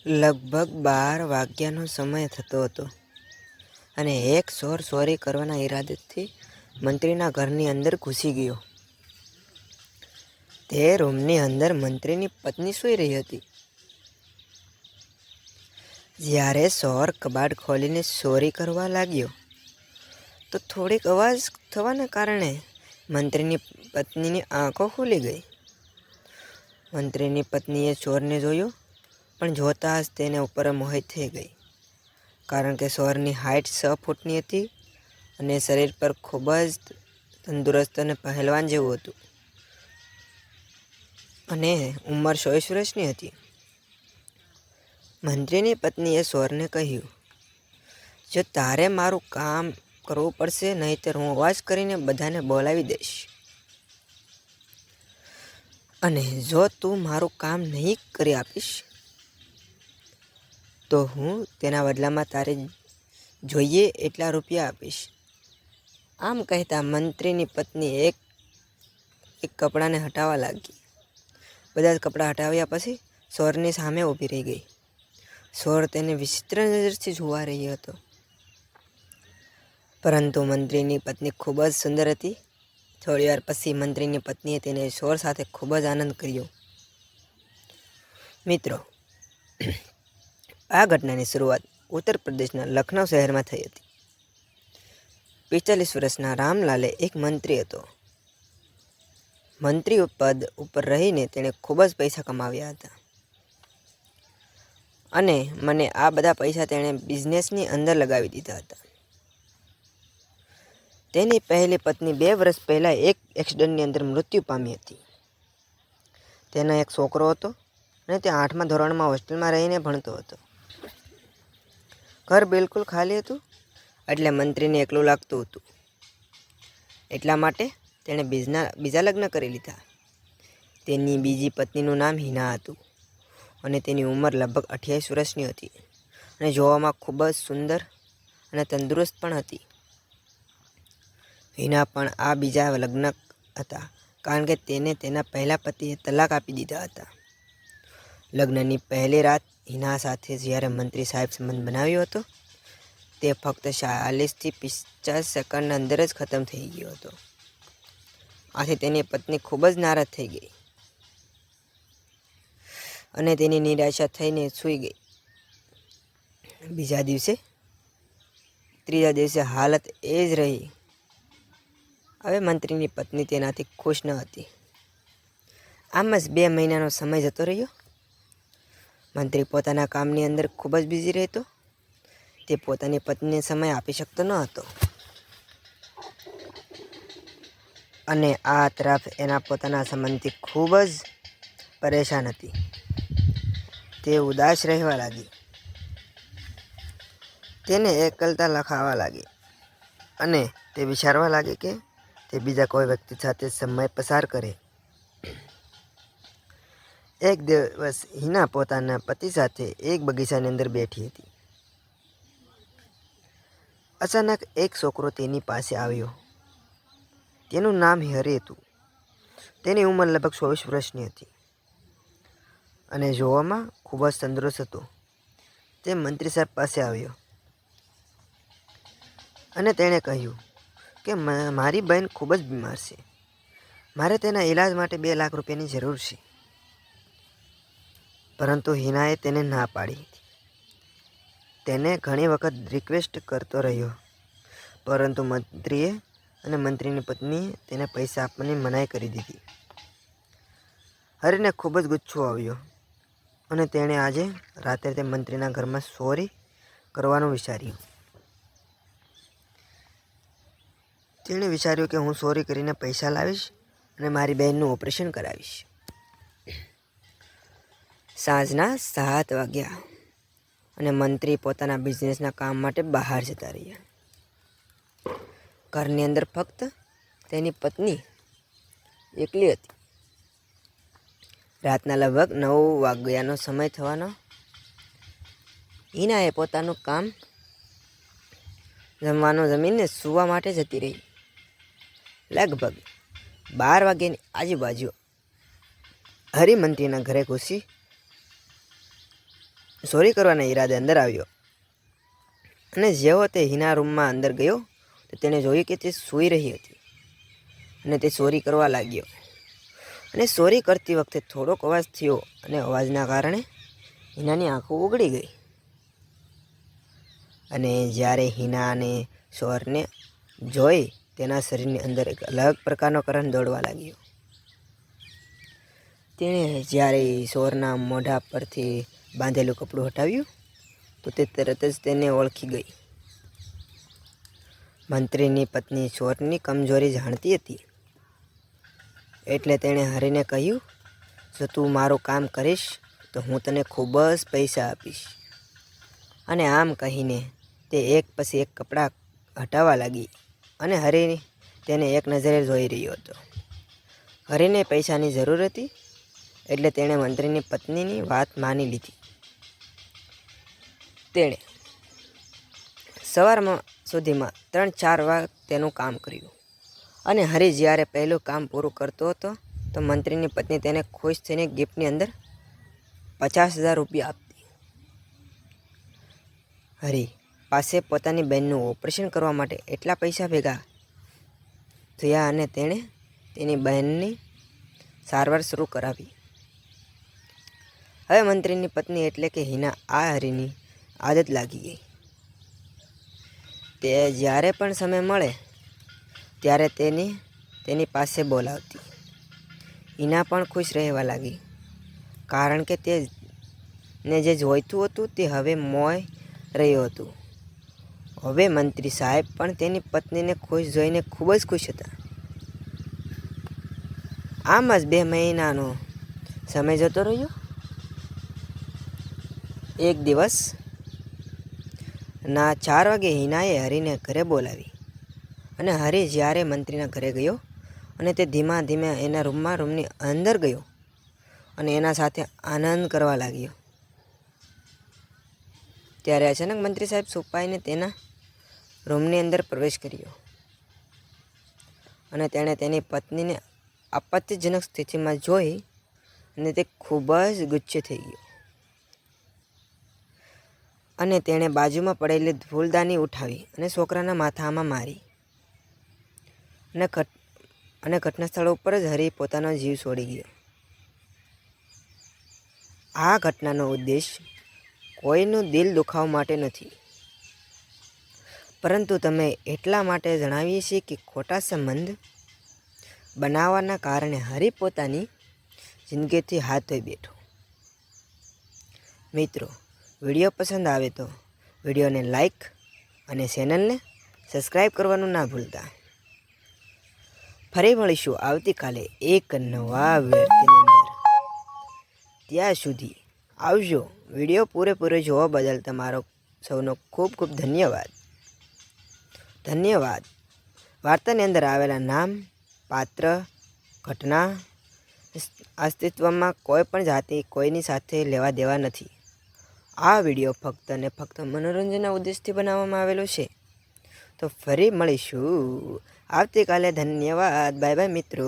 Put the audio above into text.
લગભગ 12 વાગ્યાનો સમય થતો હતો અને એક ચોર ચોરી કરવાના ઈરાદેથી મંત્રીના ઘરની અંદર ઘૂસી ગયો. તે રૂમની અંદર મંત્રીની પત્ની સૂઈ રહી હતી. જ્યારે ચોર કબાટ ખોલીને ચોરી કરવા લાગ્યો તો થોડીક અવાજ થવાને કારણે મંત્રીની પત્નીની આંખો ખુલી ગઈ. મંત્રીની પત્નીએ ચોરને જોયો, પણ જોતાં જ તેને ઉપર મોહિત થઈ ગઈ, કારણ કે ચોરની હાઇટ 6 ફૂટની હતી અને શરીર પર ખૂબ જ તંદુરસ્ત અને પહેલવાન જેવું હતું અને ઉંમર 24 વર્ષની હતી. મંત્રીની પત્નીએ ચોરને કહ્યું, જો તારે મારું કામ કરવું પડશે, નહીંતર હું અવાજ કરીને બધાને બોલાવી દઈશ, અને જો તું મારું કામ નહીં કરી આપીશ તો હું તેના બદલામાં તારે જોઈએ એટલા રૂપિયા આપીશ. આમ કહેતા મંત્રીની પત્ની એક કપડાને હટાવવા લાગી. બધા જ કપડાં હટાવ્યા પછી ચોરની સામે ઊભી રહી ગઈ. ચોર તેને વિચિત્ર નજરથી જોવા રહ્યો હતો, પરંતુ મંત્રીની પત્ની ખૂબ જ સુંદર હતી. થોડી વાર પછી મંત્રીની પત્નીએ તેને ચોર સાથે ખૂબ જ આનંદ કર્યો. મિત્રો, આ ઘટનાની શરૂઆત ઉત્તર પ્રદેશના લખનઉ શહેરમાં થઈ હતી. 45 વર્ષના રામલાલે એક મંત્રી હતો. મંત્રી પદ ઉપર રહીને તેણે ખૂબ જ પૈસા કમાવ્યા હતા અને આ બધા પૈસા તેણે બિઝનેસની અંદર લગાવી દીધા હતા. તેની પહેલી પત્ની 2 વર્ષ પહેલાં એક એક્સિડન્ટની અંદર મૃત્યુ પામી હતી. તેનો એક છોકરો હતો અને તે 8મા ધોરણમાં હોસ્ટેલમાં રહીને ભણતો હતો. ઘર બિલકુલ ખાલી હતું, એટલે મંત્રીને એકલું લાગતું હતું. એટલા માટે તેણે બીજા લગ્ન કરી લીધા. તેની બીજી પત્નીનું નામ હિના હતું અને તેની ઉંમર લગભગ 28 વર્ષની હતી અને જોવામાં ખૂબ જ સુંદર અને તંદુરસ્ત પણ હતી. હિના પણ આ બીજા લગ્ન હતા, કારણ કે તેને તેના પહેલા પતિએ તલાક આપી દીધા હતા. લગ્નની પહેલી રાત હિના સાથે જ્યારે મંત્રી સાહેબ સંબંધ બનાવ્યો હતો, તે ફક્ત 40 થી 50 સેકન્ડની અંદર જ ખતમ થઈ ગયો હતો. આથી તેની પત્ની ખૂબ જ નારાજ થઈ ગઈ અને તેની નિરાશા થઈને સૂઈ ગઈ. ત્રીજા દિવસે હાલત એ જ રહી. હવે મંત્રીની પત્ની તેનાથી ખુશ ન હતી. આમ જ 2 મહિનાનો સમય જતો રહ્યો. મંત્રી પોતાના કામની અંદર ખૂબ જ બિઝી રહેતો. તે પોતાની પત્નીને સમય આપી શકતો ન હતો અને આ તરફ એના પોતાના સંબંધથી ખૂબ જ પરેશાન હતી. તે ઉદાસ રહેવા લાગી. તેને એકલતા લખાવા લાગી અને તે વિચારવા લાગી કે તે બીજા કોઈ વ્યક્તિ સાથે સમય પસાર કરે. એક દિવસ હિના પોતાના પતિ સાથે એક બગીચાની અંદર બેઠી હતી. અચાનક એક છોકરો તેની પાસે આવ્યો. તેનું નામ હરી હતું. તેની ઉંમર લગભગ 24 વર્ષની હતી અને જોવામાં ખૂબ જ તંદુરસ્ત હતો. તે મંત્રી સાહેબ પાસે આવ્યો અને તેણે કહ્યું કે મારી બહેન ખૂબ જ બીમાર છે. મારે તેના ઈલાજ માટે 2 લાખ રૂપિયાની જરૂર છે. પરંતુ હિનાએ તેને ના પાડી. તેને ઘણી વખત રિક્વેસ્ટ કરતો રહ્યો, પરંતુ મંત્રીએ અને મંત્રીની પત્નીએ તેને પૈસા આપવાની મનાઈ કરી દીધી. હરીને ખૂબ જ ગુસ્સો આવ્યો અને તેણે આજે રાત્રે તે મંત્રીના ઘરમાં ચોરી કરવાનું વિચાર્યું. તેણે વિચાર્યું કે હું ચોરી કરીને પૈસા લાવીશ અને મારી બહેનનું ઓપરેશન કરાવીશ. સાંજના 7 વાગ્યા અને મંત્રી પોતાના બિઝનેસના કામ માટે બહાર જતા રહ્યા. ઘરની અંદર ફક્ત તેની પત્ની એકલી હતી. રાતના લગભગ 9 વાગ્યાનો સમય થવાનો. હિનાએ પોતાનું કામ જમવાનું જમીને સૂવા માટે જતી રહી. લગભગ 12 વાગ્યાની આજુબાજુ હરી મંત્રીના ઘરે ઘૂસી ચોરી કરવાના ઈરાદે અંદર આવ્યો અને જેવો તે હિના રૂમમાં અંદર ગયો તો તેણે જોયું કે તે સૂઈ રહી હતી અને તે ચોરી કરવા લાગ્યો. અને ચોરી કરતી વખતે થોડોક અવાજ થયો અને અવાજના કારણે હિનાની આંખો ઉઘડી ગઈ. અને જ્યારે હિનાને ચોરને જોઈ તેના શરીરની અંદર એક અલગ પ્રકારનો કરંટ દોડવા લાગ્યો. તેણે જ્યારે ચોરના મોઢા પરથી બાંધેલું કપડું હટાવ્યું તો તે તરત જ તેને ઓળખી ગઈ. મંત્રીની પત્ની ચોરની કમજોરી જાણતી હતી એટલે તેણે હરીને કહ્યું, જો તું મારું કામ કરીશ તો હું તને ખૂબ જ પૈસા આપીશ. અને આમ કહીને તે એક પછી એક કપડાં હટાવવા લાગી અને હરી તેને એક નજરે જોઈ રહ્યો હતો. હરીને પૈસાની જરૂર હતી એટલે તેણે મંત્રીની પત્નીની વાત માની લીધી. તેણે સવારમાં સુધીમાં 3-4 વાર તેનું કામ કર્યું અને હરી જ્યારે પહેલું કામ પૂરું કરતો હતો તો મંત્રીની પત્ની તેને ખુશ થઈને ગિફ્ટની અંદર 50,000 રૂપિયા આપતી. હરી પાસે પોતાની બહેનનું ઓપરેશન કરવા માટે એટલા પૈસા ભેગા થયા અને તેણે તેની બહેનની સારવાર શરૂ કરાવી. હવે મંત્રીની પત્ની એટલે કે હિના આ હરીની આદત લાગી ગઈ. તે જ્યારે પણ સમય મળે ત્યારે તેની પાસે બોલાવતી. હિના પણ ખુશ રહેવા લાગી કારણ કે તેને જે જોઈતું હતું તે હવે મળી રહ્યું હતું. હવે મંત્રી સાહેબ પણ તેની પત્નીને ખુશ જોઈને ખૂબ જ ખુશ હતા. આમ જ 2 મહિનાનો સમય જતો રહ્યો. એક દિવસ ના 4 વાગે હિનાએ હરીને ઘરે બોલાવી અને હરી જ્યારે મંત્રીના ઘરે ગયો અને તે ધીમા ધીમે એના રૂમની અંદર ગયો અને એના સાથે આનંદ કરવા લાગ્યો. ત્યારે અચાનક મંત્રી સાહેબ છુપાઈને તેના રૂમની અંદર પ્રવેશ કર્યો અને તેણે તેની પત્નીને આપત્તિજનક સ્થિતિમાં જોઈ અને તે ખૂબ જ ગુસ્સે થઈ ગયો અને તેણે બાજુમાં પડેલી ફૂલદાની ઉઠાવી અને છોકરાના માથામાં મારી અને ઘટના સ્થળ ઉપર જ હરી પોતાનો જીવ છોડી ગયો. આ ઘટનાનો ઉદ્દેશ કોઈનું દિલ દુખાવવા માટે નથી, પરંતુ તમે એટલા માટે જણાવીએ છીએ કે ખોટા સંબંધ બનાવવાના કારણે હરી પોતાની જિંદગીથી હાથ ધોઈ બેઠો. મિત્રો, વિડીયો પસંદ આવે તો વિડીયોને લાઈક અને ચેનલને સબસ્ક્રાઈબ કરવાનું ના ભૂલતા. ફરી મળીશું આવતીકાલે એક નવા વિડીયોની અંદર. ત્યાં સુધી આવજો. વિડીયો પૂરેપૂરો જોવા બદલ તમારો સૌનો ખૂબ ખૂબ ધન્યવાદ. વાર્તાની અંદર આવેલા નામ, પાત્ર, ઘટના અસ્તિત્વમાં કોઈ પણ જાતિ કોઈની સાથે લેવા દેવા નથી. આ વિડીયો ફક્ત અને ફક્ત મનોરંજનના ઉદ્દેશથી બનાવવામાં આવેલો છે. તો ફરી મળીશું આવતીકાલે. ધન્યવાદ. બાય બાય મિત્રો.